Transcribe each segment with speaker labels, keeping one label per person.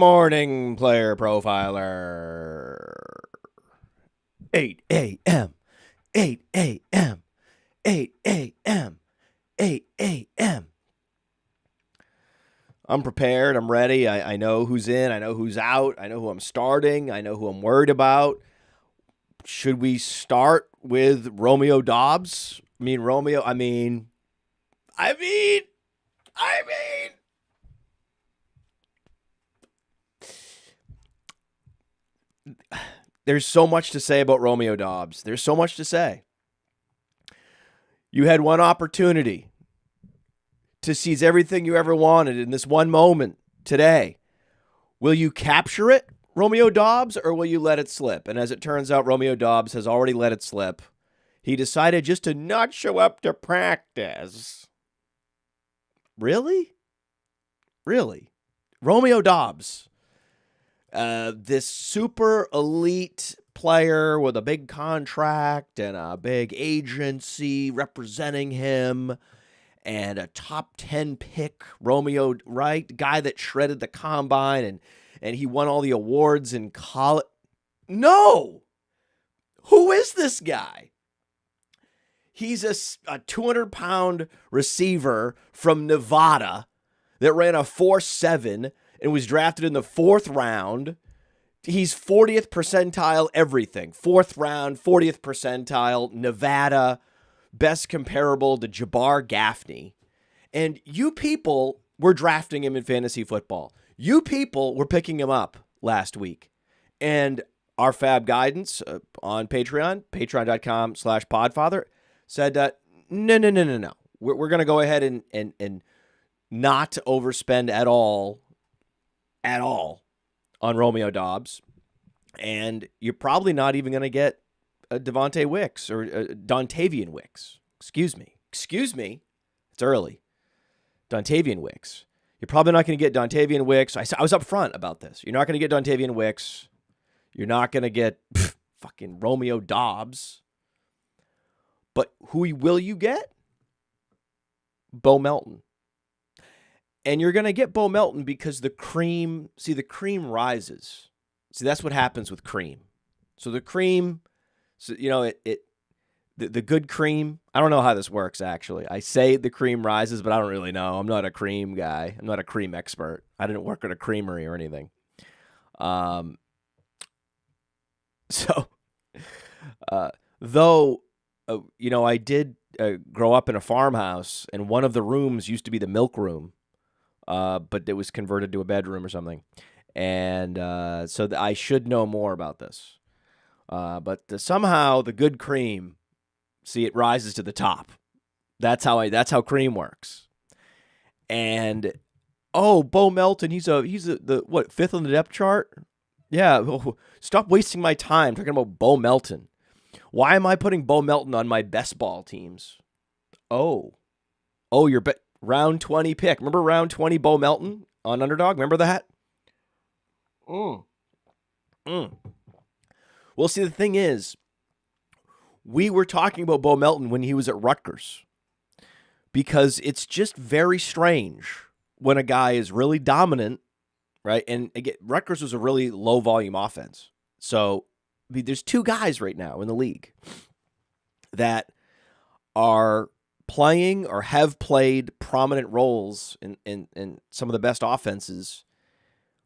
Speaker 1: morning, player profiler. 8 a.m. 8 a.m. 8 a.m. 8 a.m. I'm prepared. I'm ready. I know who's in. I know who's out. I know who I'm starting. I know who I'm worried about. Should we start with Romeo Doubs? I mean, there's so much to say about Romeo Doubs. There's so much to say. You had one opportunity to seize everything you ever wanted in this one moment today. Will you capture it, Romeo Doubs, or will you let it slip? And as it turns out, Romeo Doubs has already let it slip. He decided just to not show up to practice. Really? Romeo Doubs, this super elite player with a big contract and a big agency representing him and a top 10 pick, Romeo, right? Guy that shredded the combine and he won all the awards in college. No! Who is this guy? He's a 200-pound receiver from Nevada that ran a 4.7 and was drafted in the 4th round. He's 40th percentile everything. 4th round, 40th percentile, Nevada, best comparable to Jabbar Gaffney. And you people were drafting him in fantasy football. You people were picking him up last week. And our fab guidance on Patreon, patreon.com/podfather, said that no. We're going to go ahead and not overspend at all on Romeo Doubs. And you're probably not even going to get Devontae Wicks or Dontavian Wicks. Excuse me. It's early. Dontavian Wicks. You're probably not going to get Dontavian Wicks. I was up front about this. You're not going to get Dontavian Wicks. You're not going to get fucking Romeo Doubs. But who will you get? Bo Melton. And you're going to get Bo Melton because the cream rises. See, that's what happens with cream. So the cream, the good cream, I don't know how this works, actually. I say the cream rises, but I don't really know. I'm not a cream guy. I'm not a cream expert. I didn't work at a creamery or anything. Though, I did grow up in a farmhouse, and one of the rooms used to be the milk room, but it was converted to a bedroom or something. And so I should know more about this. But somehow the good cream, it rises to the top. That's how cream works. And Bo Melton, he's the what, 5th on the depth chart? Yeah, stop wasting my time talking about Bo Melton. Why am I putting Bo Melton on my best ball teams? Your round 20 pick. Remember round 20 Bo Melton on Underdog? Remember that? Well, see, the thing is, we were talking about Bo Melton when he was at Rutgers because it's just very strange when a guy is really dominant, right? And again, Rutgers was a really low volume offense. So there's 2 guys right now in the league that are playing or have played prominent roles in some of the best offenses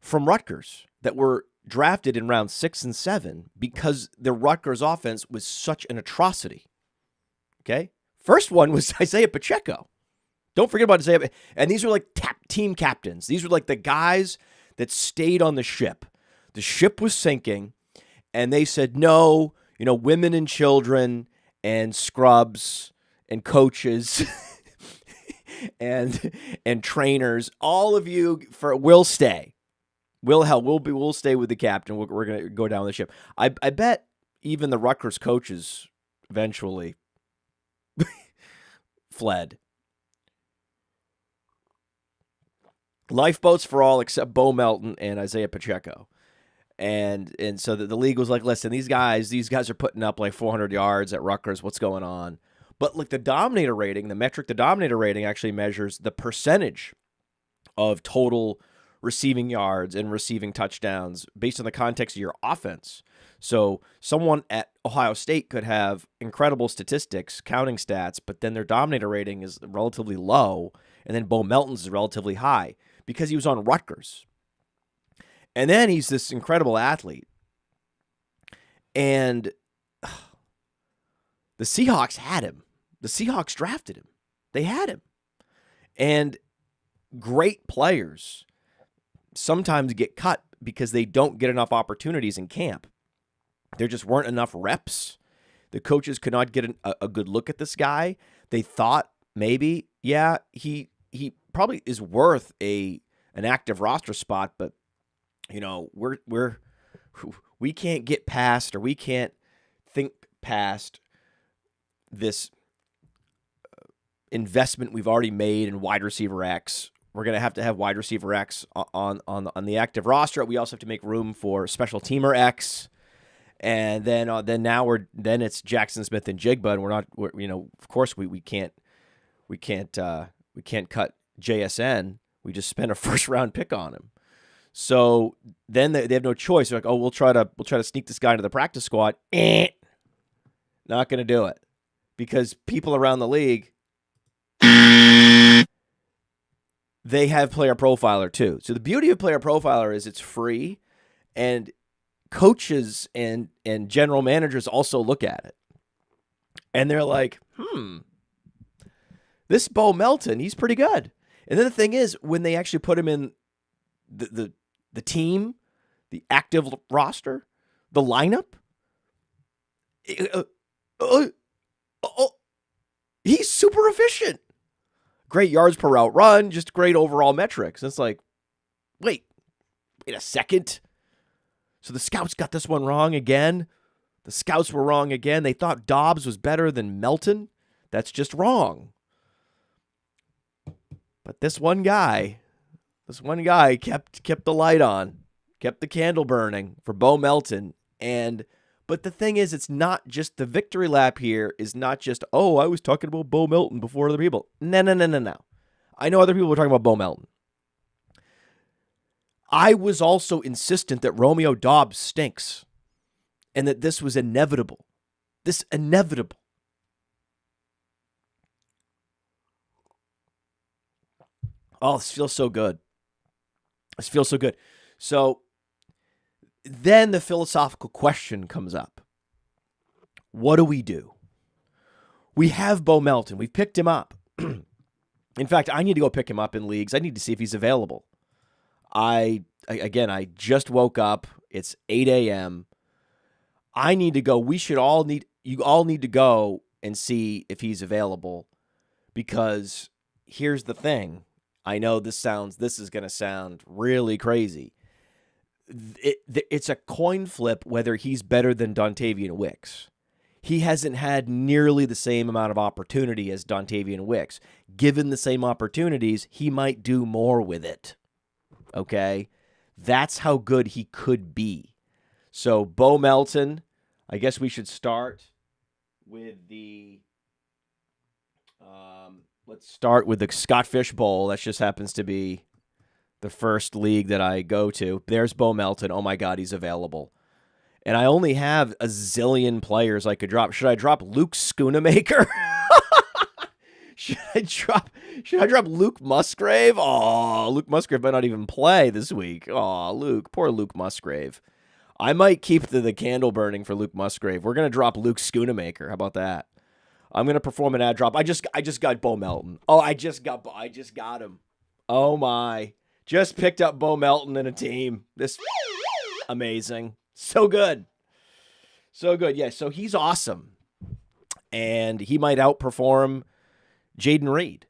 Speaker 1: from Rutgers that were drafted in round 6 and 7 because the Rutgers offense was such an atrocity. Okay? First one was Isaiah Pacheco. Don't forget about Isaiah. And these were like team captains. These were like the guys that stayed on the ship. The ship was sinking, and they said, no, women and children and scrubs and coaches and trainers, all of you will stay. We'll stay with the captain. We're going to go down the ship. I bet even the Rutgers coaches eventually fled. Lifeboats for all except Bo Melton and Isaiah Pacheco. And so the league was like, listen, these guys are putting up like 400 yards at Rutgers. What's going on? But like the Dominator rating, the metric, the Dominator rating actually measures the percentage of total receiving yards and receiving touchdowns based on the context of your offense. So someone at Ohio State could have incredible statistics, counting stats, but then their dominator rating is relatively low, and then Bo Melton's is relatively high because he was on Rutgers. And then he's this incredible athlete. And the Seahawks had him. The Seahawks drafted him. They had him. And great players sometimes get cut because they don't get enough opportunities in camp. There just weren't enough reps. The coaches could not get a good look at this guy. They thought maybe, yeah, he probably is worth an active roster spot, but you know, we can't get past, or we can't think past this investment we've already made in wide receiver X. We're going to have wide receiver X on the active roster. We also have to make room for special teamer X. And then it's Jackson Smith and Jigba, and of course we can't cut JSN. We just spent a first round pick on him. So then they have no choice. They're like, oh, we'll try to sneak this guy into the practice squad. Not going to do it, because people around the league, they have Player Profiler too. So the beauty of Player Profiler is it's free, and coaches and general managers also look at it. And they're like, this Bo Melton, he's pretty good. And then the thing is, when they actually put him in the team, the active roster, the lineup, he's super efficient. Great yards per route run, just great overall metrics. It's like, wait a second. So the scouts got this one wrong again. The scouts were wrong again. They thought Doubs was better than Melton. That's just wrong. But this one guy kept the light on, kept the candle burning for Bo Melton. But the thing is, it's not just the victory lap here is not just, oh, I was talking about Bo Melton before other people. No. I know other people were talking about Bo Melton. I was also insistent that Romeo Doubs stinks and that this was inevitable. Oh, this feels so good. So then the philosophical question comes up. What do we do? We have Bo Melton. We've picked him up. In fact, I need to go pick him up in leagues. I need to see if he's available. I just woke up. It's 8 a.m. I need to go. You all need to go and see if he's available, because here's the thing. I know this is going to sound really crazy. It's a coin flip whether he's better than Dontavian Wicks. He hasn't had nearly the same amount of opportunity as Dontavian Wicks. Given the same opportunities, he might do more with it. Okay? That's how good he could be. So, Bo Melton, I guess we should start with let's start with the Scott Fish Bowl. That just happens to be the first league that I go to. There's Bo Melton. Oh my God, he's available. And I only have a zillion players I could drop. Should I drop Luke Schoonamaker? Should I drop Luke Musgrave? Oh, Luke Musgrave might not even play this week. Oh, poor Luke Musgrave. I might keep the candle burning for Luke Musgrave. We're gonna drop Luke Schoonamaker. How about that? I'm gonna perform an ad drop. I just got Bo Melton. Oh, I just got him. Oh my! Just picked up Bo Melton in a team. This amazing. So good. Yeah, so he's awesome. And he might outperform Jaden Reed.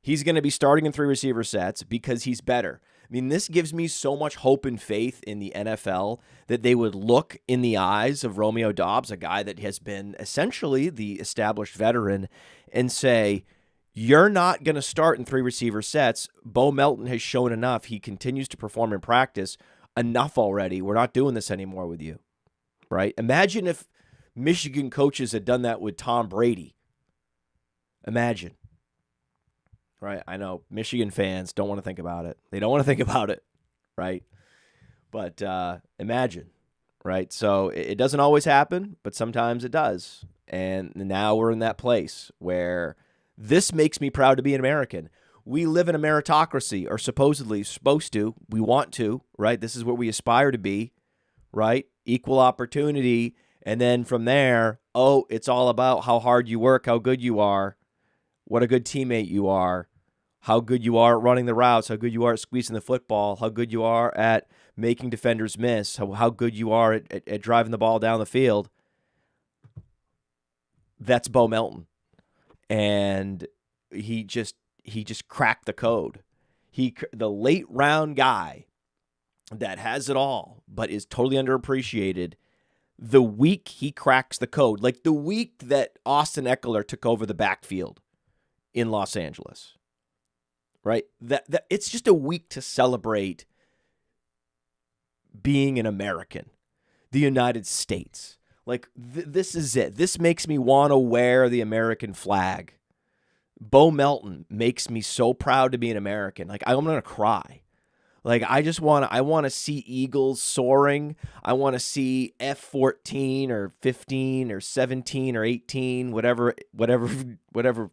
Speaker 1: He's going to be starting in 3 receiver sets because he's better. I mean, this gives me so much hope and faith in the NFL that they would look in the eyes of Romeo Doubs, a guy that has been essentially the established veteran, and say, you're not going to start in 3 receiver sets. Bo Melton has shown enough. He continues to perform in practice. Enough already. We're not doing this anymore with you, right? Imagine if Michigan coaches had done that with Tom Brady. Imagine, right? I know Michigan fans don't want to think about it. They don't want to think about it. right? But imagine, right? So it doesn't always happen, but sometimes it does. And now we're in that place where this makes me proud to be an American. We live in a meritocracy, or supposedly supposed to. We want to, right? This is what we aspire to be, right? Equal opportunity. And then from there, oh, it's all about how hard you work, how good you are, what a good teammate you are, how good you are at running the routes, how good you are at squeezing the football, how good you are at making defenders miss, how good you are at driving the ball down the field. That's Bo Melton. And he just cracked the code. The late round guy that has it all, but is totally underappreciated. The week he cracks the code, like the week that Austin Eckler took over the backfield in Los Angeles, right? That it's just a week to celebrate being an American, the United States. Like this is it. This makes me want to wear the American flag. Bo Melton makes me so proud to be an American. Like I'm gonna cry. Like I want to see eagles soaring. I want to see F-14 or 15 or 17 or 18, whatever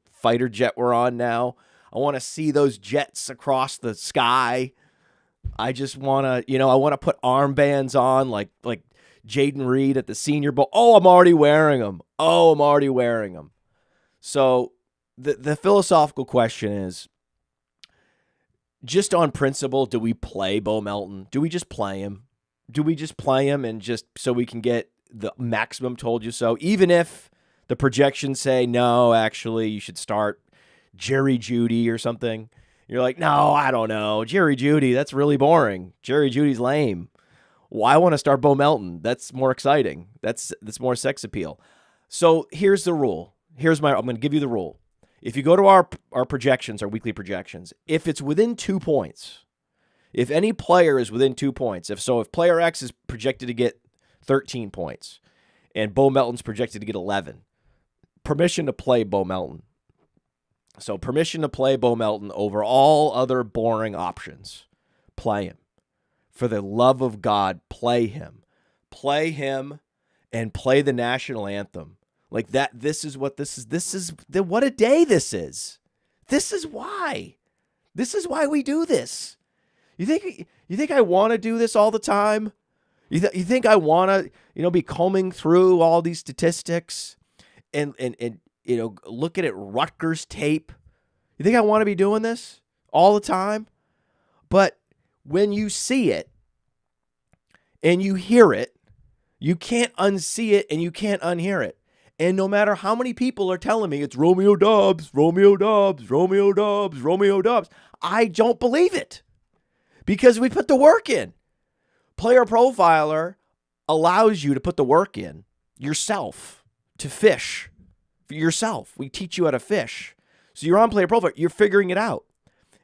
Speaker 1: fighter jet we're on now. I want to see those jets across the sky. I just want to, I want to put armbands on like Jaden Reed at the Senior Bowl. Oh, I'm already wearing them. So the philosophical question is, just on principle, do we play Bo Melton? Do we just play him? And just so we can get the maximum told you so? Even if the projections say, no, actually, you should start Jerry Jeudy or something. You're like, no, I don't know. Jerry Jeudy, that's really boring. Jerry Judy's lame. Well, I want to start Bo Melton. That's more exciting. That's more sex appeal. So here's the rule. I'm going to give you the rule. If you go to our projections, our weekly projections, if it's within 2 points, if any player is within 2 points, if player X is projected to get 13 points and Bo Melton's projected to get 11, permission to play Bo Melton. So permission to play Bo Melton over all other boring options. Play him. For the love of God, play him. Play him and play the national anthem. Like that, this is what what a day this is. This is why we do this. You think I want to do this all the time? You think I want to, be combing through all these statistics and looking at Rutgers tape? You think I want to be doing this all the time? But when you see it and you hear it, you can't unsee it and you can't unhear it. And no matter how many people are telling me it's Romeo Doubs, Romeo Doubs, Romeo Doubs, Romeo Doubs, I don't believe it because we put the work in. Player Profiler allows you to put the work in yourself to fish for yourself. We teach you how to fish. So you're on Player Profiler, you're figuring it out.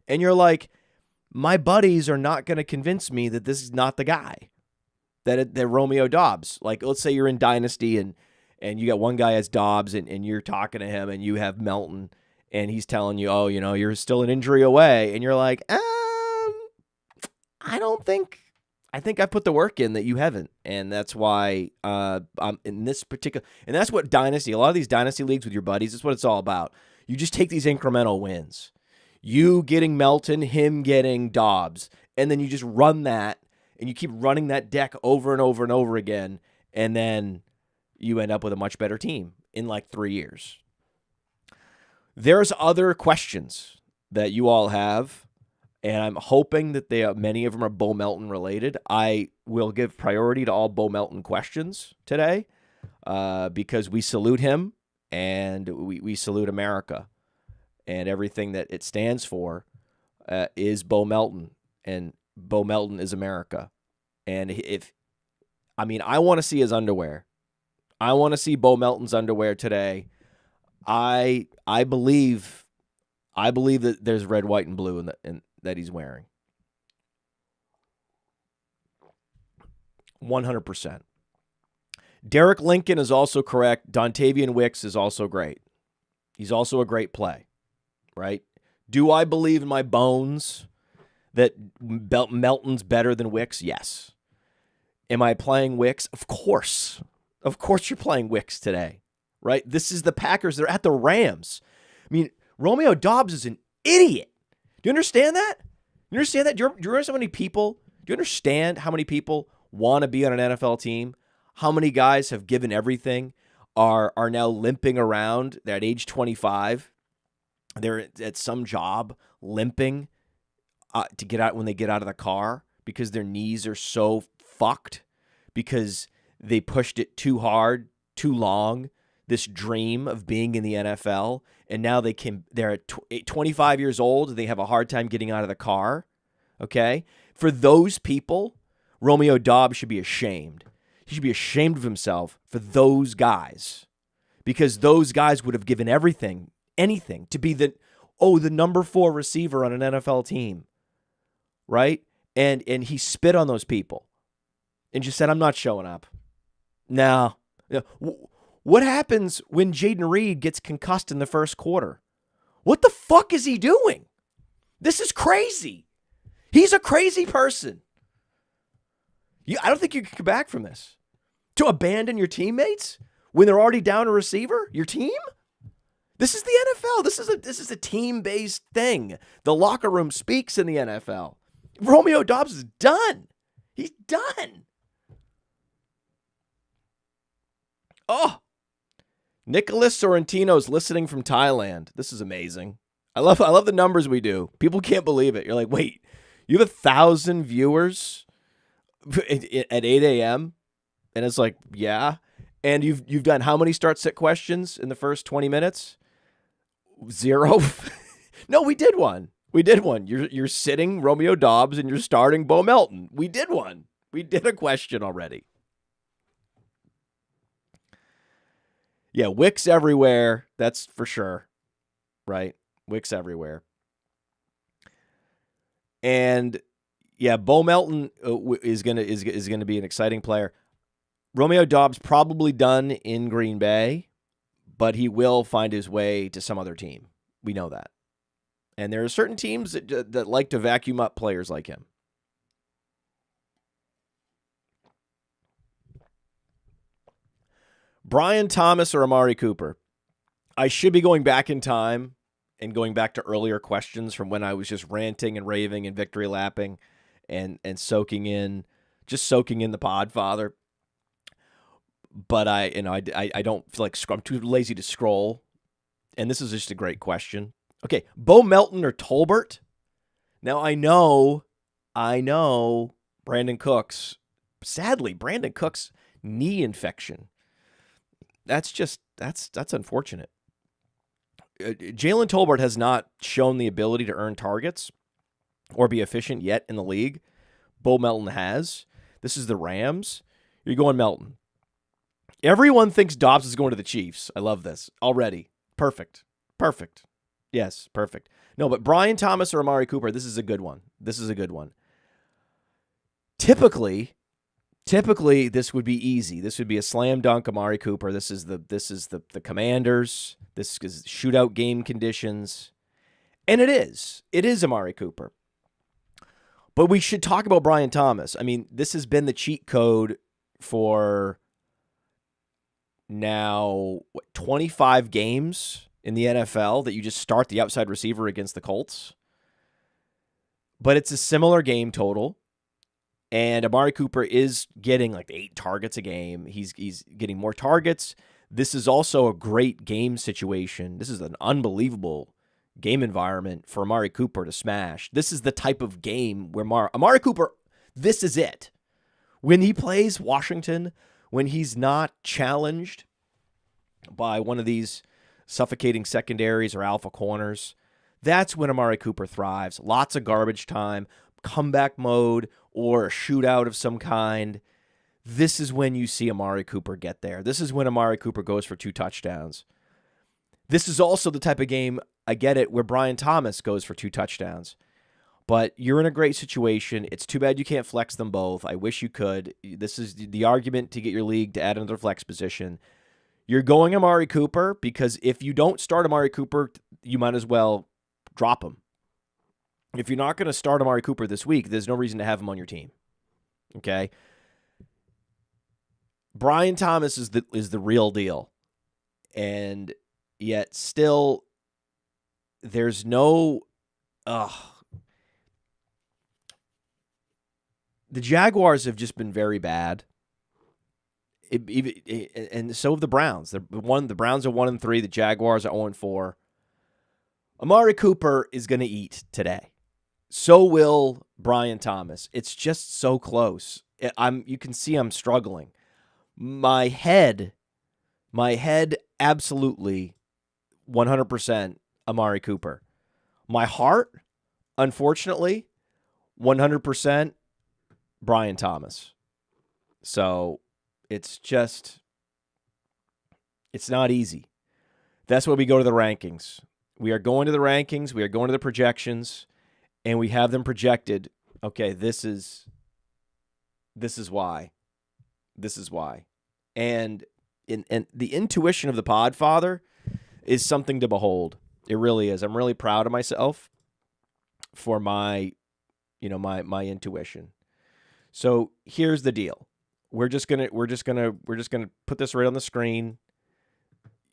Speaker 1: And you're like, my buddies are not going to convince me that this is not the guy, that Romeo Doubs. Like, let's say you're in Dynasty and you got one guy as Dobbs and you're talking to him and you have Melton and he's telling you, oh, you're still an injury away. And you're like, I think I put the work in that you haven't. And that's why I'm in this particular, and that's what Dynasty, a lot of these Dynasty leagues with your buddies, that's what it's all about. You just take these incremental wins. You getting Melton, him getting Dobbs, and then you just run that and you keep running that deck over and over and over again. And then you end up with a much better team in like 3 years. There's other questions that you all have, and I'm hoping that many of them are Bo Melton related. I will give priority to all Bo Melton questions today because we salute him and we salute America, and everything that it stands for is Bo Melton, and Bo Melton is America. And I want to see his underwear. I want to see Bo Melton's underwear today. I believe that there's red, white, and blue in that he's wearing. 100%. Derek Lincoln is also correct. Dontavian Wicks is also great. He's also a great play, right? Do I believe in my bones that Melton's better than Wicks? Yes. Am I playing Wicks? Of course. Of course you're playing Wicks today, right? This is the Packers. They're at the Rams. I mean, Romeo Doubs is an idiot. Do you understand that? You understand that? Do you understand how many people? Do you understand how many people want to be on an NFL team? How many guys have given everything, are now limping around? They're at age 25. They're at some job limping to get out when they get out of the car because their knees are so fucked because they pushed it too hard, too long. This dream of being in the NFL, and now they're at 25 years old. They have a hard time getting out of the car. Okay, for those people, Romeo Doubs should be ashamed. He should be ashamed of himself for those guys, because those guys would have given anything to be the number 4 receiver on an NFL team, right? And he spit on those people and just said, "I'm not showing up." No. What happens when Jaden Reed gets concussed in the first quarter? What the fuck is he doing? This is crazy. He's a crazy person. I don't think you can come back from this. To abandon your teammates when they're already down a receiver? Your team? This is the NFL. This is a team-based thing. The locker room speaks in the NFL. Romeo Doubs is done. He's done. Oh, Nicholas Sorrentino's listening from Thailand. This is amazing. I love the numbers we do. People can't believe it. You're like, wait, you have 1,000 viewers at 8 a.m.? And it's like, yeah. And you've done how many start-sit questions in the first 20 minutes? 0. No, we did one. You're sitting Romeo Doubs and you're starting Bo Melton. We did one. We did a question already. Yeah, Wicks everywhere. That's for sure, right? Wicks everywhere. And yeah, Bo Melton is gonna be an exciting player. Romeo Doubs probably done in Green Bay, but he will find his way to some other team. We know that. And there are certain teams that like to vacuum up players like him. Brian Thomas or Amari Cooper? I should be going back in time and going back to earlier questions from when I was just ranting and raving and victory lapping and soaking in the Podfather. But I don't feel like I'm too lazy to scroll. And this is just a great question. Okay, Bo Melton or Tolbert? Now I know Brandon Cooks. Sadly, Brandon Cooks' knee infection. That's unfortunate. Jalen Tolbert has not shown the ability to earn targets or be efficient yet in the league. Bo Melton has. This is the Rams. You're going Melton. Everyone thinks Doubs is going to the Chiefs. I love this already. Perfect. Yes, perfect. No, but Brian Thomas or Amari Cooper, this is a good one. Typically, this would be easy. This would be a slam dunk Amari Cooper. This is the Commanders. This is shootout game conditions. And it is Amari Cooper. But we should talk about Brian Thomas. I mean, this has been the cheat code for now 25 games in the NFL that you just start the outside receiver against the Colts. But it's a similar game total. And Amari Cooper is getting like 8 targets a game. He's getting more targets. This is also a great game situation. This is an unbelievable game environment for Amari Cooper to smash. This is the type of game where Amari Cooper, this is it. When he plays Washington, when he's not challenged by one of these suffocating secondaries or alpha corners, that's when Amari Cooper thrives. Lots of garbage time, comeback mode, or a shootout of some kind. This is when you see Amari Cooper get there. This is when Amari Cooper goes for 2 touchdowns. This is also the type of game, I get it, where Brian Thomas goes for 2 touchdowns. But you're in a great situation. It's too bad you can't flex them both. I wish you could. This is the argument to get your league to add another flex position. You're going Amari Cooper because if you don't start Amari Cooper, you might as well drop him. If you're not going to start Amari Cooper this week, there's no reason to have him on your team. Okay? Brian Thomas is the real deal. And yet still there's no the Jaguars have just been very bad. And so have the Browns. The Browns are 1-3. The Jaguars are 0-4. Amari Cooper is going to eat today. So will Brian Thomas. It's just so close. You can see I'm struggling. My head, absolutely 100% Amari Cooper. My heart, unfortunately, 100% Brian Thomas. So it's not easy. That's why we go to the rankings. We are going to the rankings. We are going to the projections, and we have them projected. Okay, this is why. This is why. And the intuition of the Podfather is something to behold. It really is. I'm really proud of myself for my intuition. So here's the deal. We're just gonna put this right on the screen.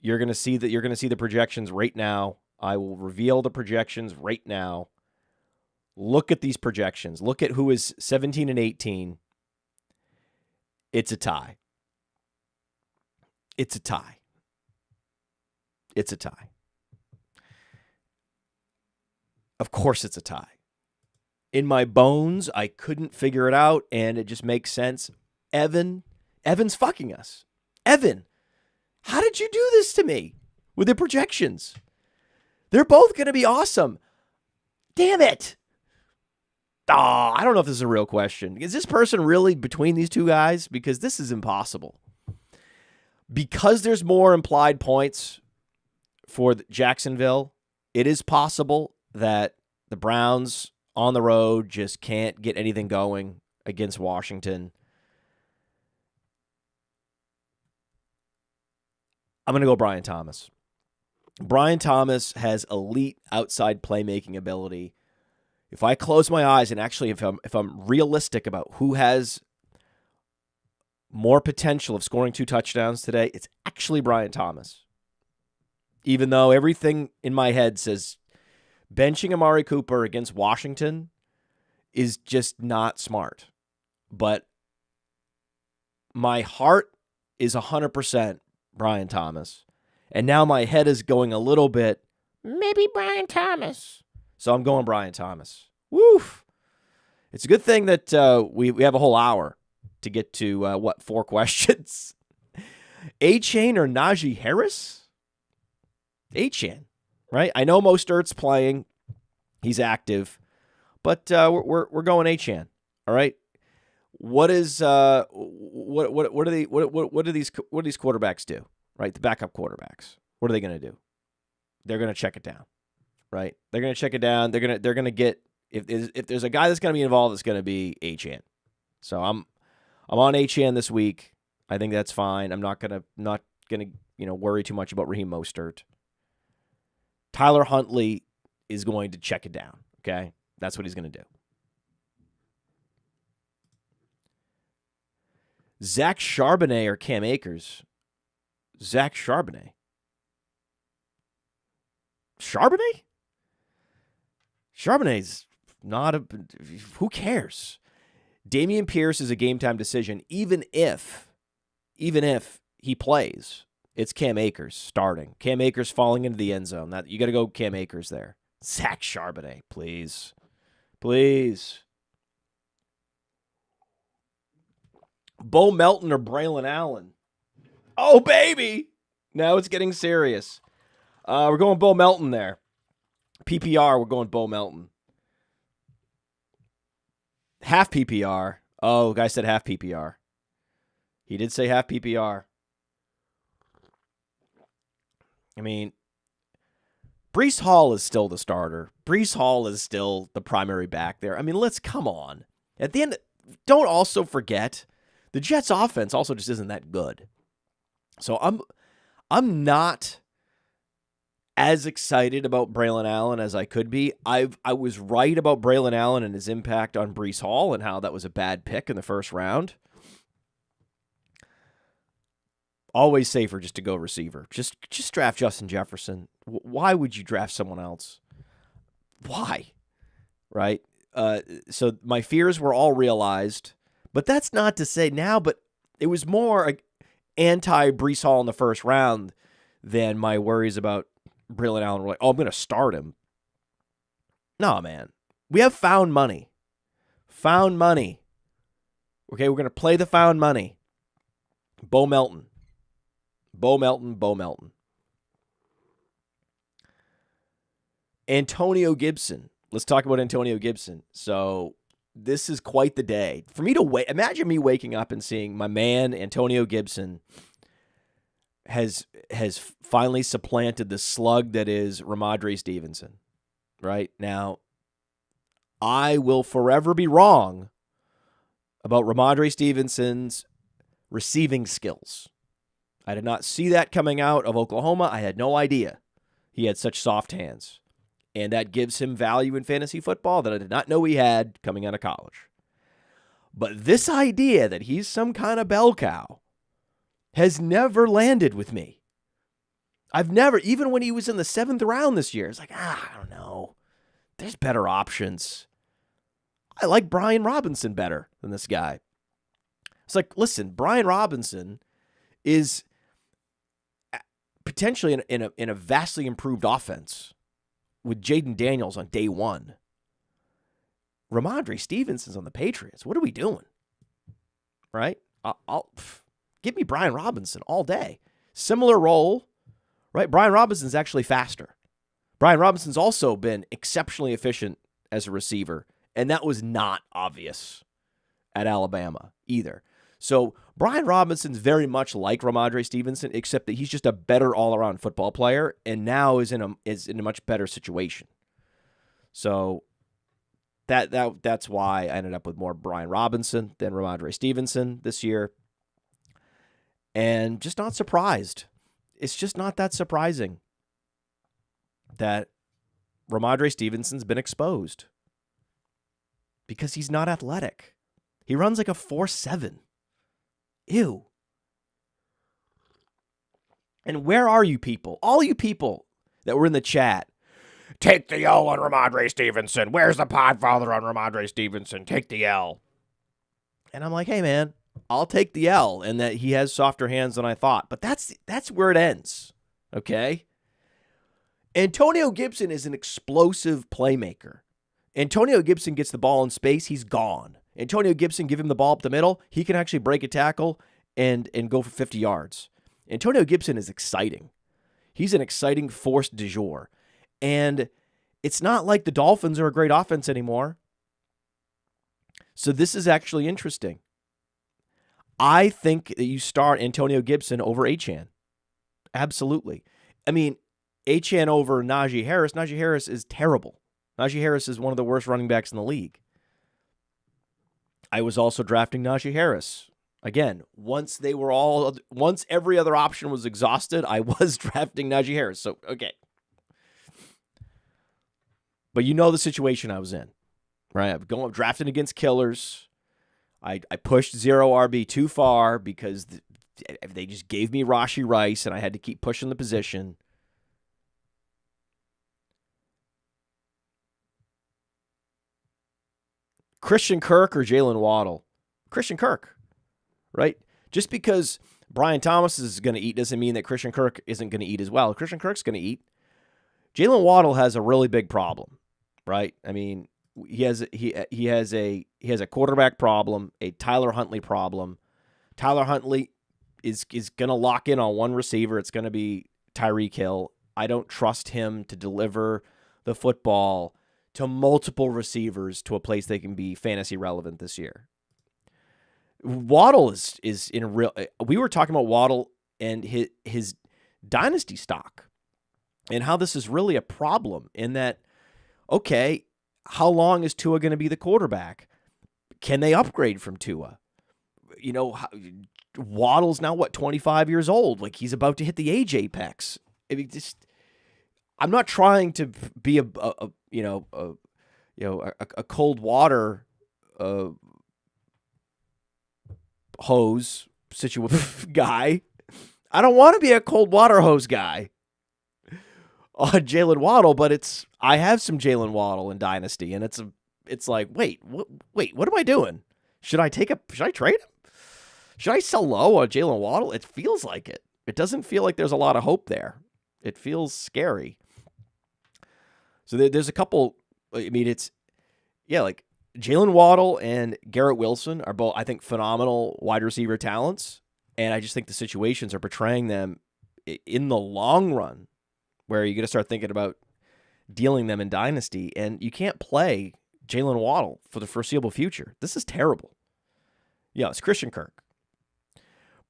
Speaker 1: You're gonna see the projections right now. I will reveal the projections right now. Look at these projections. Look at who is 17-18. It's a tie. It's a tie. It's a tie. Of course it's a tie. In my bones, I couldn't figure it out, and it just makes sense. Evan's fucking us. Evan, how did you do this to me with the projections? They're both going to be awesome. Damn it. I don't know if this is a real question. Is this person really between these two guys? Because this is impossible. Because there's more implied points for Jacksonville, it is possible that the Browns on the road just can't get anything going against Washington. I'm going to go Brian Thomas. Brian Thomas has elite outside playmaking ability. If I close my eyes and actually if I'm realistic about who has more potential of scoring 2 touchdowns today, it's actually Brian Thomas. Even though everything in my head says benching Amari Cooper against Washington is just not smart. But my heart is 100% Brian Thomas. And now my head is going a little bit, maybe Brian Thomas. So I'm going Brian Thomas. Woof. It's a good thing that we have a whole hour to get to, 4 questions. A-Chain or Najee Harris? A-Chain, right? I know Mostert's playing. He's active. But we're going A-Chan, all right? What do these quarterbacks do? Right, the backup quarterbacks. What are they going to do? They're going to check it down, right? They're going to check it down. They're going to get if there's a guy that's going to be involved, it's going to be Achane. So I'm on Achane this week. I think that's fine. I'm not gonna worry too much about Raheem Mostert. Tyler Huntley is going to check it down. Okay, that's what he's going to do. Zach Charbonnet or Cam Akers? Zach Charbonnet. Charbonnet? Charbonnet's not a... Who cares? Dameon Pierce is a game-time decision. Even if he plays, it's Cam Akers starting. Cam Akers falling into the end zone. You got to go Cam Akers there. Zach Charbonnet, please. Please. Bo Melton or Braylon Allen? Oh, baby! Now it's getting serious. We're going Bo Melton there. PPR, we're going Bo Melton. Half PPR. Oh, the guy said half PPR. He did say half PPR. I mean, Breece Hall is still the starter. Breece Hall is still the primary back there. I mean, come on. At the end, don't also forget, the Jets' offense also just isn't that good. So I'm not as excited about Braylon Allen as I could be. I was right about Braylon Allen and his impact on Breece Hall and how that was a bad pick in the first round. Always safer just to go receiver. Just draft Justin Jefferson. Why would you draft someone else? Why? Right? So my fears were all realized, but that's not to say now, but it was more anti-Breece Hall in the first round than my worries about Braylon Allen. Were like, oh, I'm going to start him. No, man. We have found money. Found money. Okay, we're going to play the found money. Bo Melton. Bo Melton. Antonio Gibson. Let's talk about Antonio Gibson. So this is quite the day. For me to wait, imagine me waking up and seeing my man, Antonio Gibson, has finally supplanted the slug that is Ramondre Stevenson. Right? Now, I will forever be wrong about Ramondre Stevenson's receiving skills. I did not see that coming out of Oklahoma. I had no idea he had such soft hands. And that gives him value in fantasy football that I did not know he had coming out of college. But this idea that he's some kind of bell cow has never landed with me. I've never, even when he was in the 7th round this year, it's like, I don't know. There's better options. I like Brian Robinson better than this guy. It's like, listen, Brian Robinson is potentially in a vastly improved offense with Jaden Daniels on day one. Ramondre Stevenson's on the Patriots. What are we doing? Right? Give me Brian Robinson all day. Similar role, right? Brian Robinson's actually faster. Brian Robinson's also been exceptionally efficient as a receiver, and that was not obvious at Alabama either. So Brian Robinson's very much like Ramondre Stevenson, except that he's just a better all-around football player, and now is in a much better situation. So that's why I ended up with more Brian Robinson than Ramondre Stevenson this year, and just not surprised. It's just not that surprising that Ramondre Stevenson's been exposed because he's not athletic. He runs like a 4.7. Ew. And where are you people? All you people that were in the chat. Take the L on Ramondre Stevenson. Where's the Podfather on Ramondre Stevenson? Take the L. And I'm like, hey, man, I'll take the L and that he has softer hands than I thought. But that's where it ends, okay? Antonio Gibson is an explosive playmaker. Antonio Gibson gets the ball in space, he's gone. Antonio Gibson, give him the ball up the middle, he can actually break a tackle and go for 50 yards. Antonio Gibson is exciting. He's an exciting force du jour. And it's not like the Dolphins are a great offense anymore. So this is actually interesting. I think that you start Antonio Gibson over Achane. Absolutely. I mean, Achane over Najee Harris. Najee Harris is terrible. Najee Harris is one of the worst running backs in the league. I was also drafting Najee Harris. Again, once every other option was exhausted, I was drafting Najee Harris. So, okay. But you know the situation I was in, right? I'm drafting against killers. I pushed 0 RB too far because they just gave me Rashee Rice, and I had to keep pushing the position. Christian Kirk or Jalen Waddle? Christian Kirk, right? Just because Brian Thomas is going to eat doesn't mean that Christian Kirk isn't going to eat as well. Christian Kirk's going to eat. Jalen Waddle has a really big problem, right? I mean, he has a quarterback problem, a Tyler Huntley problem. Tyler Huntley is going to lock in on one receiver. It's going to be Tyreek Hill. I don't trust him to deliver the football to multiple receivers to a place they can be fantasy relevant this year. Waddle is in a real. We were talking about Waddle and his dynasty stock and how this is really a problem in that, okay, how long is Tua going to be the quarterback? Can they upgrade from Tua? You know, Waddle's now, 25 years old? Like, he's about to hit the age apex. I mean, I'm not trying to be a cold water uh, hose guy. I don't want to be a cold water hose guy on Jalen Waddle, but I have some Jalen Waddle in Dynasty, and it's like, wait, what am I doing? Should I trade him? Should I sell low on Jalen Waddle? It feels like it. It doesn't feel like there's a lot of hope there. It feels scary. So there's a couple. I mean, like Jalen Waddle and Garrett Wilson are both, I think, phenomenal wide receiver talents. And I just think the situations are portraying them in the long run where you're going to start thinking about dealing them in Dynasty. And you can't play Jalen Waddle for the foreseeable future. This is terrible. Yeah, it's Christian Kirk.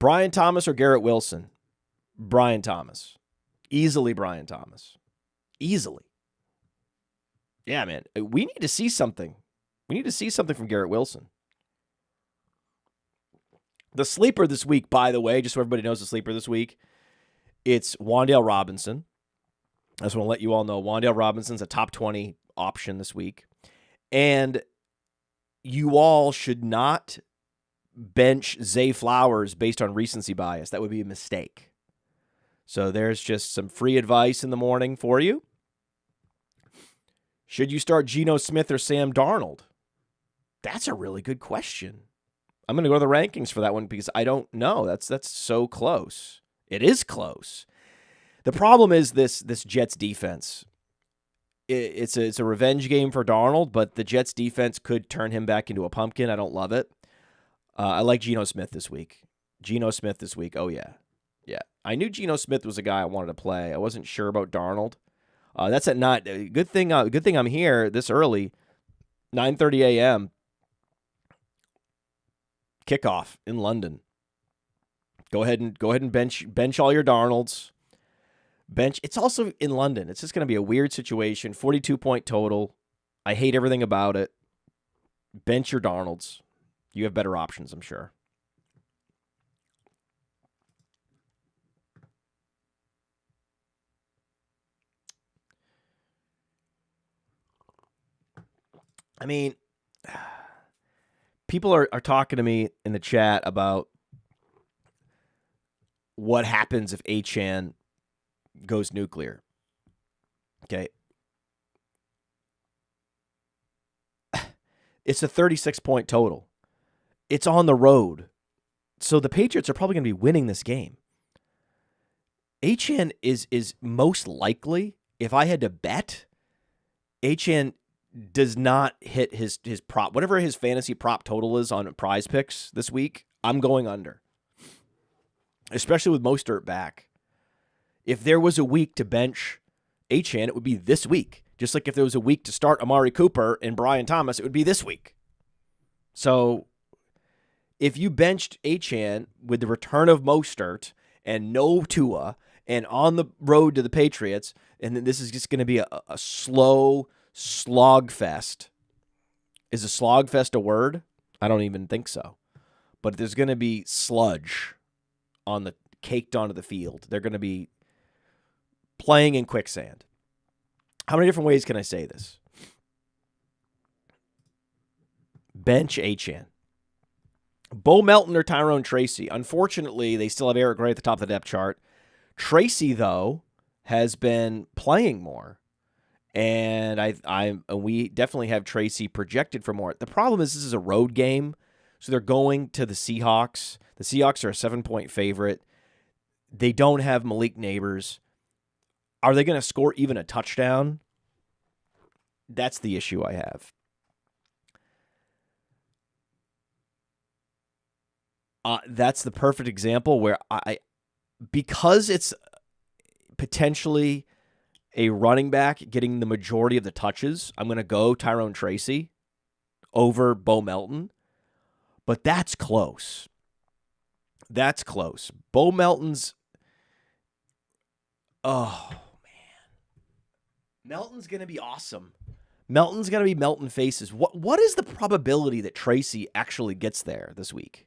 Speaker 1: Brian Thomas or Garrett Wilson? Brian Thomas. Easily Brian Thomas. Easily. Yeah, man. We need to see something. We need to see something from Garrett Wilson. The sleeper this week, by the way, just so everybody knows the sleeper this week, it's Wan'Dale Robinson. I just want to let you all know Wan'Dale Robinson's a top 20 option this week. And you all should not bench Zay Flowers based on recency bias. That would be a mistake. So there's just some free advice in the morning for you. Should you start Geno Smith or Sam Darnold? That's a really good question. I'm going to go to the rankings for that one because I don't know. That's so close. It is close. The problem is this Jets defense. It's a revenge game for Darnold, but the Jets defense could turn him back into a pumpkin. I don't love it. I like Geno Smith this week. Oh, yeah. Yeah. I knew Geno Smith was a guy I wanted to play. I wasn't sure about Darnold. That's at not good thing I'm here this early, 9:30 a.m. kickoff in London. Go ahead and bench all your Darnolds. It's also in London. It's just going to be a weird situation. 42-point total. I hate everything about it. Bench your Darnolds. You have better options, I'm sure. I mean, people are talking to me in the chat about what happens if Achane goes nuclear. Okay. It's a 36-point total. It's on the road. So the Patriots are probably going to be winning this game. Achane is most likely, if I had to bet, Achane does not hit his prop. Whatever his fantasy prop total is on Prize Picks this week, I'm going under. Especially with Mostert back. If there was a week to bench Achane, it would be this week. Just like if there was a week to start Amari Cooper and Brian Thomas, it would be this week. So if you benched Achane with the return of Mostert and no Tua and on the road to the Patriots, and then this is just going to be a slow slog fest. Is a slog fest a word? I don't even think so. But there's going to be sludge caked onto the field. They're going to be playing in quicksand. How many different ways can I say this? Bench Achane. Bo Melton or Tyrone Tracy. Unfortunately, they still have Eric Gray at the top of the depth chart. Tracy, though, has been playing more. And we definitely have Tracy projected for more. The problem is this is a road game, so they're going to the Seahawks. The Seahawks are a 7-point favorite. They don't have Malik Neighbors. Are they going to score even a touchdown? That's the issue I have. That's the perfect example where because it's potentially a running back getting the majority of the touches, I'm going to go Tyrone Tracy over Bo Melton. But that's close. That's close. Bo Melton's... Oh, man. Melton's going to be awesome. Melton's going to be Melton faces. What is the probability that Tracy actually gets there this week?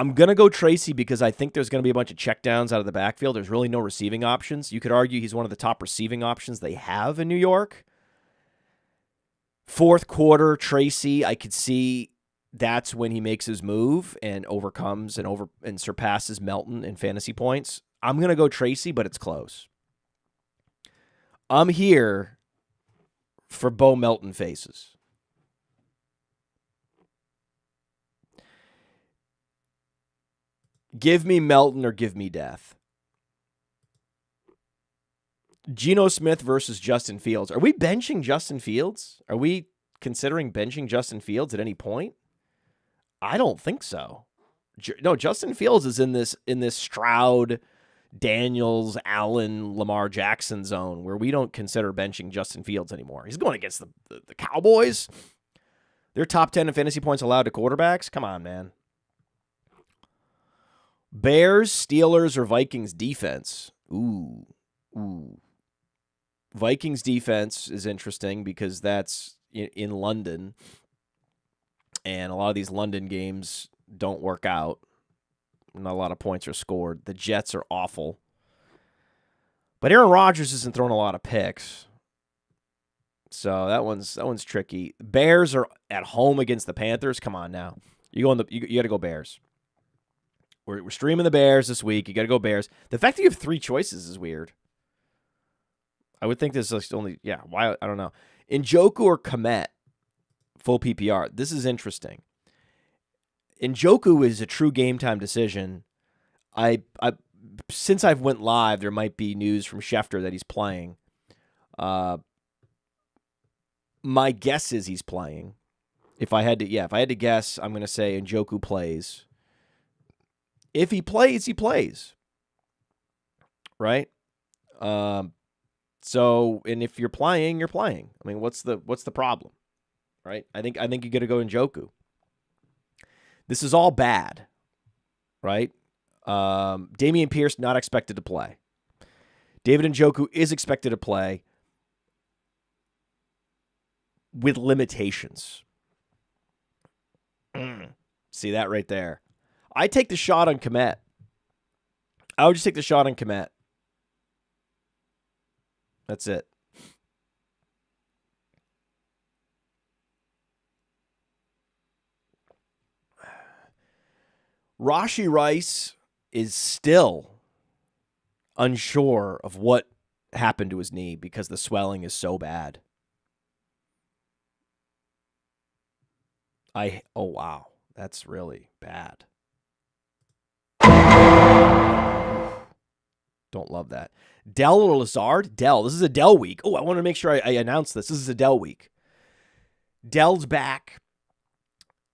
Speaker 1: I'm going to go Tracy because I think there's going to be a bunch of checkdowns out of the backfield. There's really no receiving options. You could argue he's one of the top receiving options they have in New York. Fourth quarter, Tracy, I could see that's when he makes his move and overcomes and surpasses Melton in fantasy points. I'm going to go Tracy, but it's close. I'm here for Bo Melton faces. Give me Melton or give me death. Geno Smith versus Justin Fields. Are we benching Justin Fields? Are we considering benching Justin Fields at any point? I don't think so. No, Justin Fields is in this Stroud, Daniels, Allen, Lamar Jackson zone where we don't consider benching Justin Fields anymore. He's going against the Cowboys. They're top 10 in fantasy points allowed to quarterbacks. Come on, man. Bears, Steelers, or Vikings defense? Ooh. Vikings defense is interesting because that's in London, and a lot of these London games don't work out. Not a lot of points are scored. The Jets are awful. But Aaron Rodgers isn't throwing a lot of picks. So that one's tricky. Bears are at home against the Panthers. Come on now. You got to go Bears. We're streaming the Bears this week. You got to go Bears. The fact that you have 3 choices is weird. I would think this is only, why? I don't know. Njoku or Komet, full PPR. This is interesting. Njoku is a true game time decision. Since I've went live, there might be news from Schefter that he's playing. My guess is he's playing. If I had to guess, I'm going to say Njoku plays. If he plays, he plays. Right? So, and if you're playing, you're playing. I mean, what's the problem? Right? I think you got to go Njoku. This is all bad. Right? Dameon Pierce not expected to play. David Njoku is expected to play with limitations. See that right there. I take the shot on Komet. I would just take the shot on Komet. That's it. Rashee Rice is still unsure of what happened to his knee because the swelling is so bad. Oh wow, that's really bad. Don't love that. Dell or Lazard? Dell. This is a Dell week. Oh, I want to make sure I announce this. This is a Dell week. Dell's back.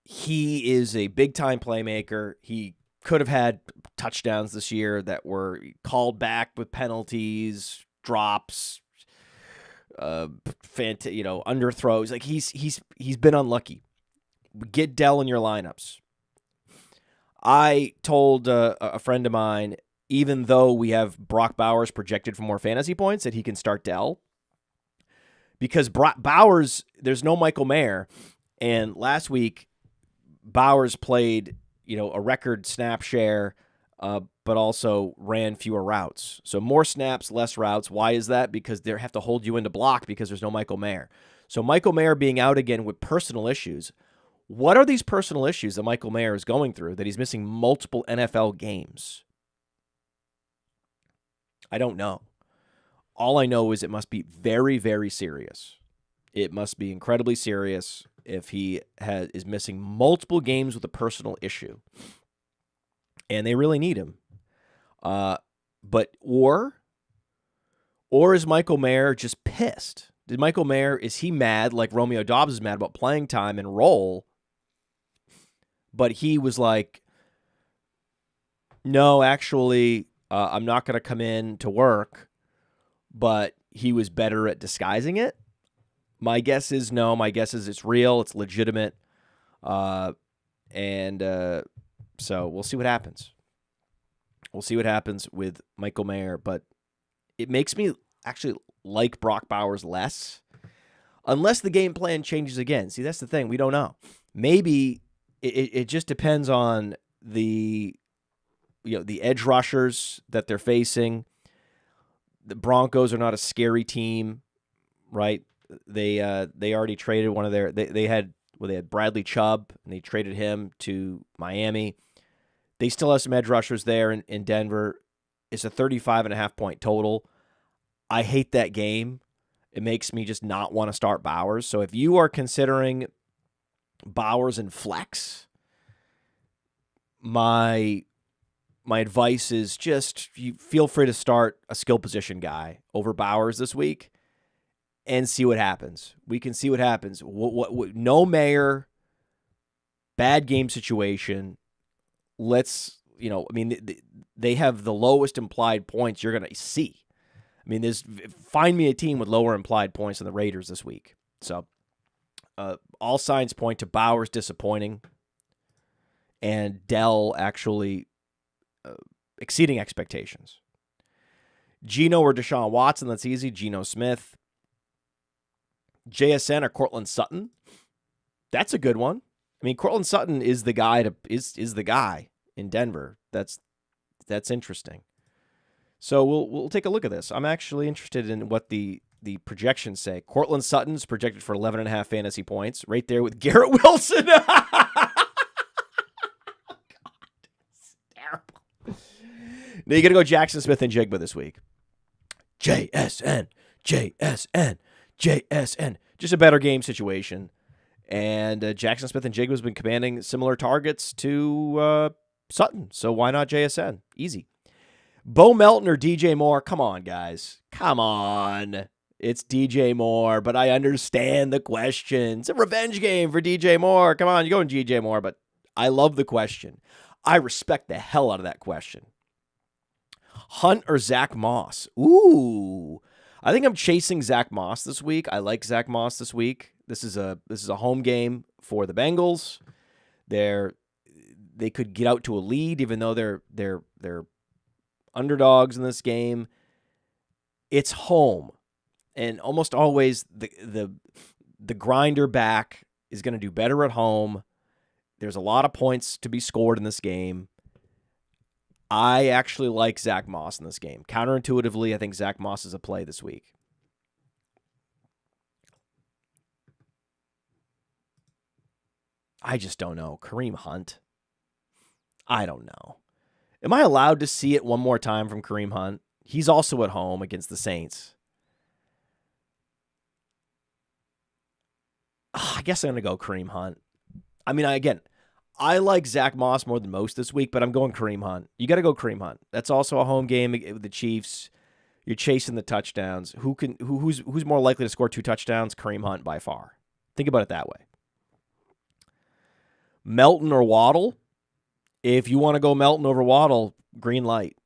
Speaker 1: He is a big-time playmaker. He could have had touchdowns this year that were called back with penalties, drops, underthrows. Like he's been unlucky. Get Dell in your lineups. I told a friend of mine, even though we have Brock Bowers projected for more fantasy points, that he can start Dell. Because Bowers, there's no Michael Mayer. And last week, Bowers played, a record snap share, but also ran fewer routes. So more snaps, less routes. Why is that? Because they have to hold you into block because there's no Michael Mayer. So Michael Mayer being out again with personal issues. What are these personal issues that Michael Mayer is going through that he's missing multiple NFL games? I don't know. All I know is it must be very, very serious. It must be incredibly serious if he is missing multiple games with a personal issue. And they really need him. Or is Michael Mayer just pissed? Is he mad like Romeo Doubs is mad about playing time and role? But he was like, no, actually, I'm not going to come in to work. But he was better at disguising it. My guess is no. My guess is it's real. It's legitimate. So we'll see what happens. We'll see what happens with Michael Mayer. But it makes me actually like Brock Bowers less. Unless the game plan changes again. See, that's the thing. We don't know. Maybe it just depends on the the edge rushers that they're facing. The Broncos are not a scary team, right? They already traded one of their they had Bradley Chubb, and they traded him to Miami. They still have some edge rushers there in Denver. It's a 35.5 point total. I hate that game. It makes me just not want to start Bowers. So if you are considering Bowers and flex, my advice is just you feel free to start a skill position guy over Bowers this week and see what happens. We can see what happens. No Mayer, bad game situation. They have the lowest implied points you're going to see. I mean, find me a team with lower implied points than the Raiders this week. So all signs point to Bowers disappointing and Dell actually exceeding expectations. Geno or Deshaun Watson, that's easy. Geno Smith. JSN or Cortland Sutton. That's a good one. I mean, Cortland Sutton is the guy is the guy in Denver. That's interesting. So we'll take a look at this. I'm actually interested in what the projections say. Cortland Sutton's projected for 11.5 fantasy points, right there with Garrett Wilson. God, it's terrible. Now you got to go Jackson Smith and Jigba this week. JSN. Just a better game situation. And Jackson Smith and Jigba has been commanding similar targets to Sutton. So why not JSN? Easy. Bo Melton or DJ Moore? Come on, guys. Come on. It's DJ Moore, but I understand the question. It's a revenge game for DJ Moore. Come on, you're going DJ Moore, but I love the question. I respect the hell out of that question. Hunt or Zach Moss? Ooh. I think I'm chasing Zach Moss this week. I like Zach Moss this week. This is a home game for the Bengals. They could get out to a lead even though they're underdogs in this game. It's home. And almost always the grinder back is going to do better at home. There's a lot of points to be scored in this game. I actually like Zach Moss in this game. Counterintuitively, I think Zach Moss is a play this week. I just don't know. Kareem Hunt? I don't know. Am I allowed to see it one more time from Kareem Hunt? He's also at home against the Saints. I guess I'm going to go Kareem Hunt. I mean, I like Zach Moss more than most this week, but I'm going Kareem Hunt. You got to go Kareem Hunt. That's also a home game with the Chiefs. You're chasing the touchdowns. Who's more likely to score 2 touchdowns? Kareem Hunt by far. Think about it that way. Melton or Waddle? If you want to go Melton over Waddle, green light.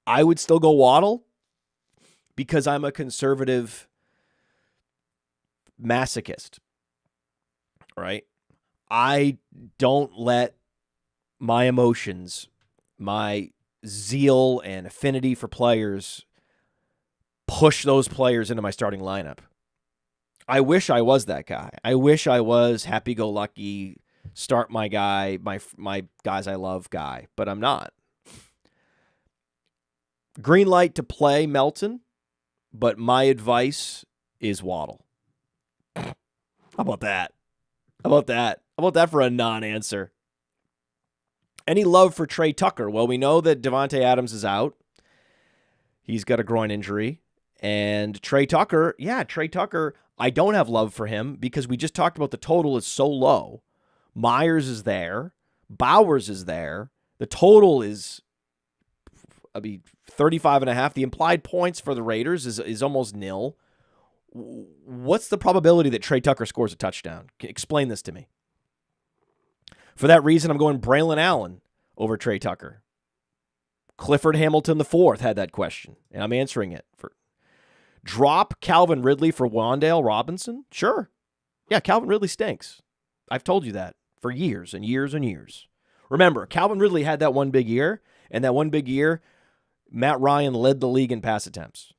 Speaker 1: I would still go Waddle because I'm a conservative masochist, right? I don't let my emotions, my zeal and affinity for players push those players into my starting lineup. I wish I was that guy. I wish I was happy-go-lucky, start my guy, my guys I love guy, but I'm not. Green light to play Melton, but my advice is Waddle. How about that? How about that for a non-answer? Any love for Trey Tucker? Well, we know that Devontae Adams is out. He's got a groin injury. And Trey Tucker, I don't have love for him because we just talked about the total is so low. Myers is there. Bowers is there. The total is 35.5. The implied points for the Raiders is almost nil. What's the probability that Trey Tucker scores a touchdown? Explain this to me. For that reason, I'm going Braylon Allen over Trey Tucker. Clifford Hamilton IV had that question, and I'm answering it. Drop Calvin Ridley for Wan'Dale Robinson? Sure. Yeah, Calvin Ridley stinks. I've told you that for years and years and years. Remember, Calvin Ridley had that one big year, and that one big year, Matt Ryan led the league in pass attempts.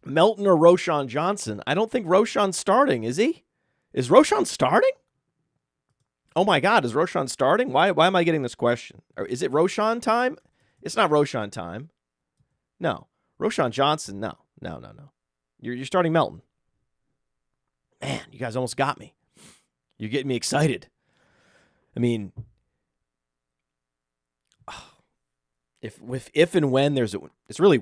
Speaker 1: Melton or Roshan Johnson. I don't think Roshan's starting, is he? Is Roshan starting? Oh my God, is Roshan starting? Why am I getting this question? Or is it Roshan time? It's not Roshan time. No. Roshan Johnson, no. You're starting Melton. Man, you guys almost got me. You're getting me excited. I mean, if and when it's really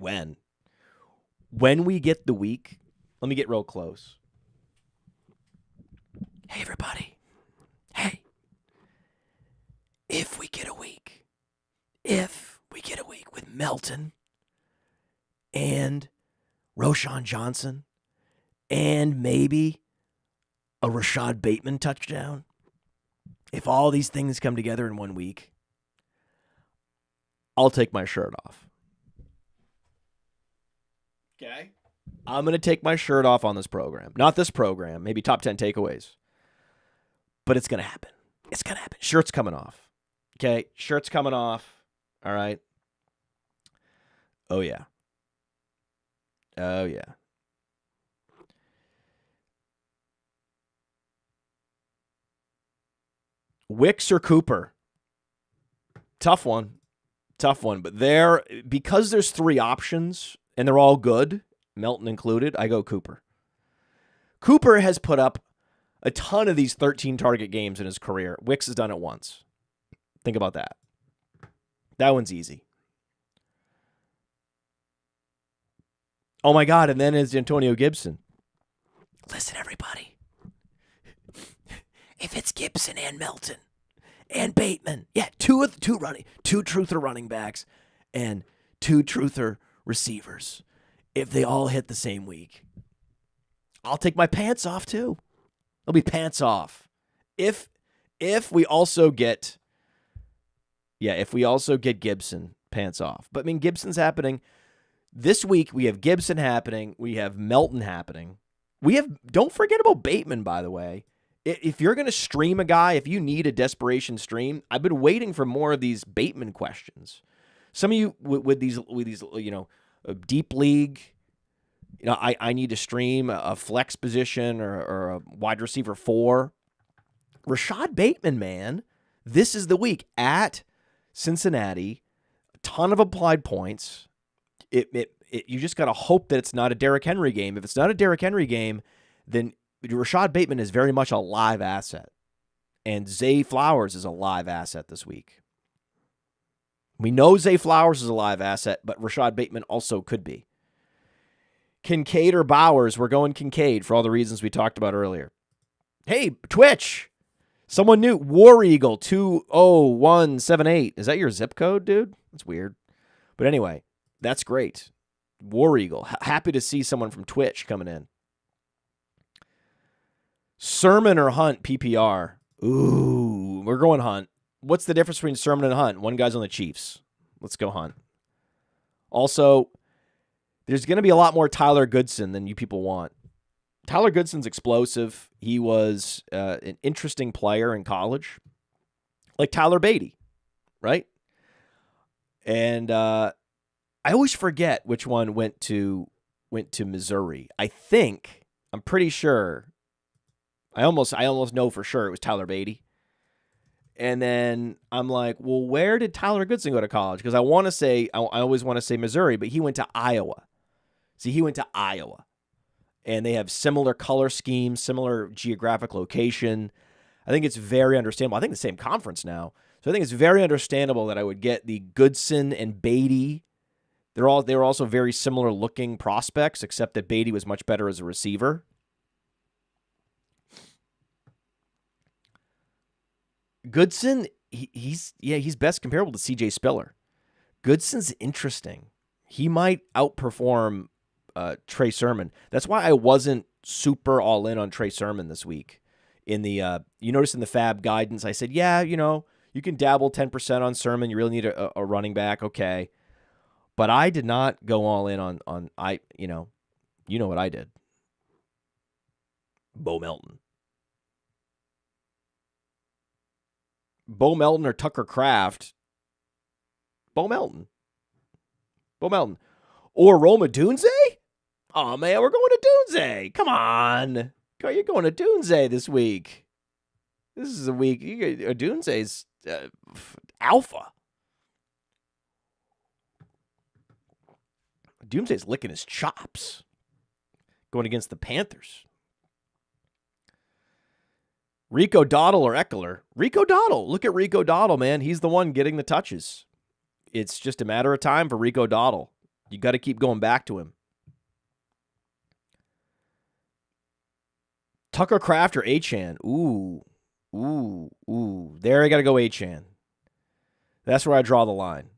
Speaker 1: when we get the week, let me get real close. Hey, everybody. Hey. If we get a week with Melton and Roshan Johnson and maybe a Rashad Bateman touchdown, if all these things come together in 1 week, I'll take my shirt off. Okay? I'm going to take my shirt off on this program. Not this program, maybe top 10 takeaways. But it's going to happen. It's going to happen. Shirt's coming off. Okay? Shirt's coming off. All right? Oh, yeah. Oh, yeah. Wicks or Cooper? Tough one. But because there's 3 options and they're all good, Melton included, I go Cooper. Cooper has put up a ton of these 13 target games in his career. Wicks has done it once. Think about that. That one's easy. Oh my God, and then is Antonio Gibson. Listen, everybody. If it's Gibson and Melton and Bateman, two truther running backs and 2 truther receivers, if they all hit the same week, I'll take my pants off too. They'll be pants off. If we also get Gibson, pants off. But I mean, Gibson's happening this week. We have Gibson happening. We have Melton happening. Don't forget about Bateman, by the way. If you're going to stream a guy, if you need a desperation stream, I've been waiting for more of these Bateman questions. Some of you with these a deep league, I need to stream a flex position or a wide receiver 4. Rashad Bateman, man, this is the week at Cincinnati. A ton of applied points. You just got to hope that it's not a Derrick Henry game. If it's not a Derrick Henry game, then Rashad Bateman is very much a live asset. And Zay Flowers is a live asset this week. We know Zay Flowers is a live asset, but Rashad Bateman also could be. Kincaid or Bowers? We're going Kincaid for all the reasons we talked about earlier. Hey, Twitch. Someone new. War Eagle 20178. Is that your zip code, dude? That's weird. But anyway, that's great. War Eagle. Happy to see someone from Twitch coming in. Sermon or Hunt, PPR? Ooh, we're going Hunt. What's the difference between Sermon and Hunt? One guy's on the Chiefs. Let's go Hunt. Also, there's going to be a lot more Tyler Goodson than you people want. Tyler Goodson's explosive. He was an interesting player in college. Like Tyler Beatty, right? And I always forget which one went to Missouri. I'm pretty sure. I almost know for sure it was Tyler Beatty. And then I'm like, well, where did Tyler Goodson go to college? Because I always want to say Missouri, but he went to Iowa. See, he went to Iowa. And they have similar color schemes, similar geographic location. I think it's very understandable. I think the same conference now. So I think it's very understandable that I would get the Goodson and Beatty. They were also very similar looking prospects, except that Beatty was much better as a receiver. Goodson, he's best comparable to CJ Spiller. Goodson's interesting. He might outperform Trey Sermon. That's why I wasn't super all in on Trey Sermon this week. In the you notice in the Fab guidance, I said, you can dabble 10% on Sermon. You really need a running back, okay. But I did not go all in on you know what I did. Bo Melton. Bo Melton or Tucker Kraft. Bo Melton. Or Roma Dunze? Oh, man, we're going to Doomsday. Come on. You're going to Doomsday this week. This is a week. Doomsday's alpha. Doomsday's licking his chops. Going against the Panthers. Rico Dowdle or Eckler? Rico Dowdle. Look at Rico Dowdle, man. He's the one getting the touches. It's just a matter of time for Rico Dowdle. You got to keep going back to him. Tucker Kraft or Achane? Ooh. There I got to go Achane. That's where I draw the line,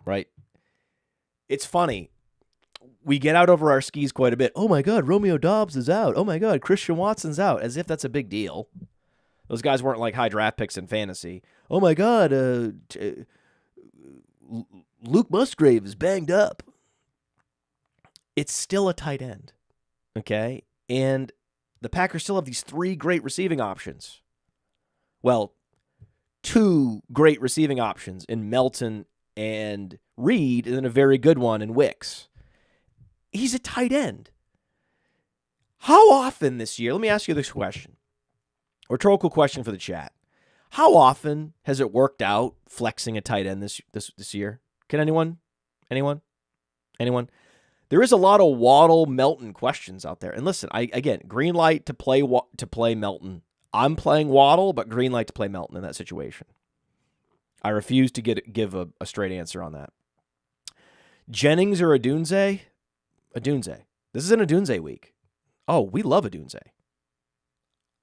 Speaker 1: right? It's funny. We get out over our skis quite a bit. Oh, my God, Romeo Doubs is out. Oh, my God, Christian Watson's out. As if that's a big deal. Those guys weren't like high draft picks in fantasy. Oh, my God, Luke Musgrave is banged up. It's still a tight end, okay? And the Packers still have these 3 great receiving options. Well, 2 great receiving options in Melton and Reed, and then a very good one in Wicks. He's a tight end. How often this year, let me ask you this question. Rhetorical question for the chat. How often has it worked out flexing a tight end this year? Can anyone? There is a lot of Waddle Melton questions out there. And listen, again, green light to play Melton. I'm playing Waddle, but green light to play Melton in that situation. I refuse to give a straight answer on that. Jennings or Odunze? Odunze. This isn't Odunze week. Oh, we love Odunze.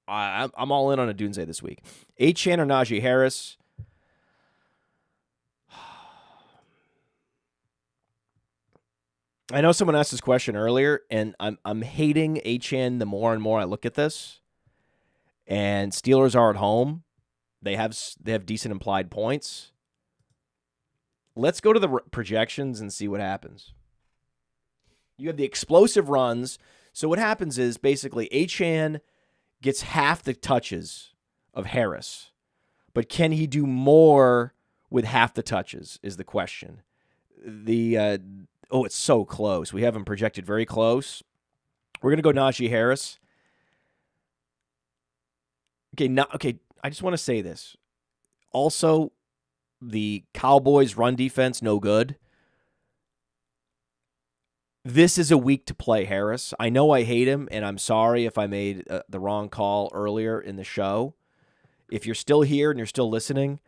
Speaker 1: I'm all in on Odunze this week. Achane or Najee Harris? I know someone asked this question earlier, and I'm hating Achane the more and more I look at this. And Steelers are at home. They have decent implied points. Let's go to the projections and see what happens. You have the explosive runs. So what happens is basically Achane gets half the touches of Harris. But can he do more with half the touches is the question. It's so close. We have him projected very close. We're going to go Najee Harris. Okay, I just want to say this. Also, the Cowboys' run defense, no good. This is a week to play Harris. I know I hate him, and I'm sorry if I made the wrong call earlier in the show. If you're still here and you're still listening,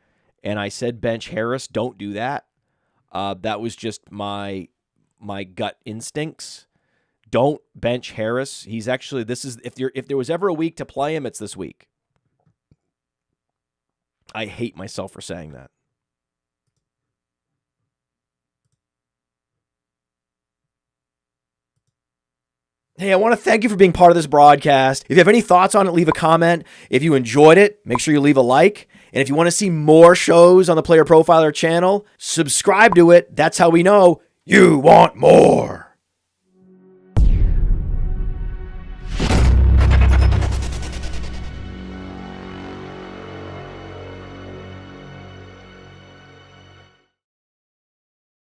Speaker 1: and I said bench Harris, don't do that. That was just my gut instincts. Don't bench Harris. He's actually if there was ever a week to play him, it's this week. I hate myself for saying that. Hey, I want to thank you for being part of this broadcast. If you have any thoughts on it, leave a comment. If you enjoyed it, make sure you leave a like. And if you want to see more shows on the Player Profiler channel, subscribe to it. That's how we know you want more.